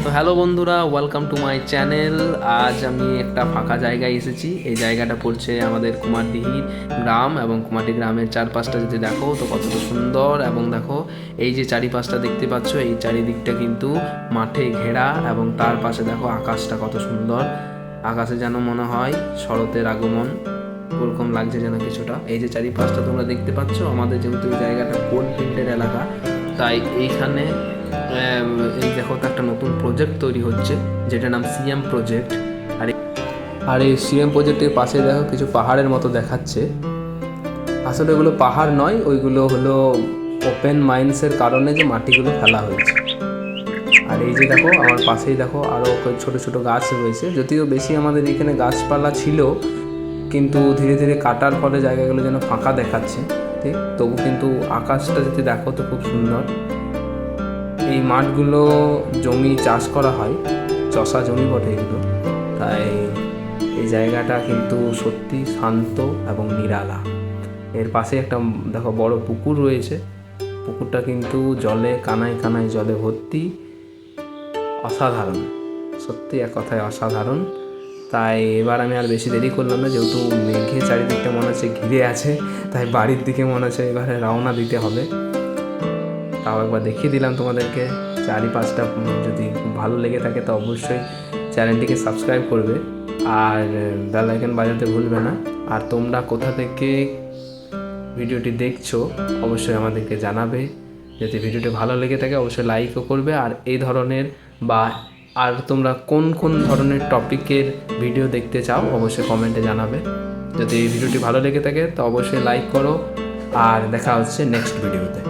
তো হ্যালো বন্ধুরা, welcome to my channel. আজ আমি একটা ফাঁকা জায়গায় এসেছি। এই জায়গাটা পড়ছে আমাদের কুমারদিহি গ্রাম, এবং কুমারদিহি গ্রামের চারপাশটা যদি দেখো তো কতটা সুন্দর। এবং দেখো এই যে চারিপাশটা দেখতে পাচ্ছ, এই চারিদিকটা কিন্তু মাঠে ঘেরা, এবং তার পাশে দেখো আকাশটা কত সুন্দর। আকাশে যেন মনে হয় শরতের আগমন, ওরকম লাগছে যেন কিছুটা। এই যে চারিপাশটা তোমরা দেখতে পাচ্ছ, আমাদের যেহেতু এই জায়গাটা কোল ফিল্ডের এলাকা, তাই এইখানে এই দেখো তো একটা নতুন প্রজেক্ট তৈরি হচ্ছে, যেটার নাম সিএম প্রজেক্ট। আর এই সিএম প্রজেক্টের পাশে দেখো কিছু পাহাড়ের মতো দেখাচ্ছে। আসলে ওগুলো পাহাড় নয়, ওইগুলো হলো ওপেন মাইন্সের কারণে যে মাটিগুলো ফেলা হয়েছে। আর এই যে দেখো আমার পাশেই দেখো আরও ছোটো ছোটো গাছ রয়েছে। যদিও বেশি আমাদের এখানে গাছপালা ছিল, কিন্তু ধীরে ধীরে কাটার ফলে জায়গাগুলো যেন ফাঁকা দেখাচ্ছে, ঠিক। তবু কিন্তু আকাশটা যদি দেখো তো খুব সুন্দর। এই মাঠগুলো জমি চাষ করা হয়, চষা জমি বটে এগুলো। তাই এই জায়গাটা কিন্তু সত্যি শান্ত এবং নিরালা। এর পাশে একটা দেখো বড় পুকুর রয়েছে। পুকুরটা কিন্তু জলে কানায় কানায় জলে ভর্তি। অসাধারণ, সত্যি এক কথায় অসাধারণ। তাই এবার আমি আর বেশি দেরি করলাম না, যেহেতু মেঘে চারিদিকটা মনে হচ্ছে ঘিরে আছে, তাই বাড়ির দিকে মনে হচ্ছে এবারে রওনা দিতে হবে। তাও একবার দেখিয়ে দিলাম তোমাদেরকে চারিপাশটা। যদি ভালো লেগে থাকে তো অবশ্যই চ্যানেলটিকে সাবস্ক্রাইব করবে, আর বেল আইকন বাজাতে ভুলবে না। আর তোমরা কোথা থেকে ভিডিওটি দেখছো অবশ্যই আমাদেরকে জানাবে। যদি ভিডিওটি ভালো লেগে থাকে অবশ্যই লাইকও করবে। আর এই ধরনের বা আর তোমরা কোন কোন ধরনের টপিকের ভিডিও দেখতে চাও অবশ্যই কমেন্টে জানাবে। যদি এই ভিডিওটি ভালো লেগে থাকে তো অবশ্যই লাইক করো, আর দেখা হচ্ছে নেক্সট ভিডিওতে।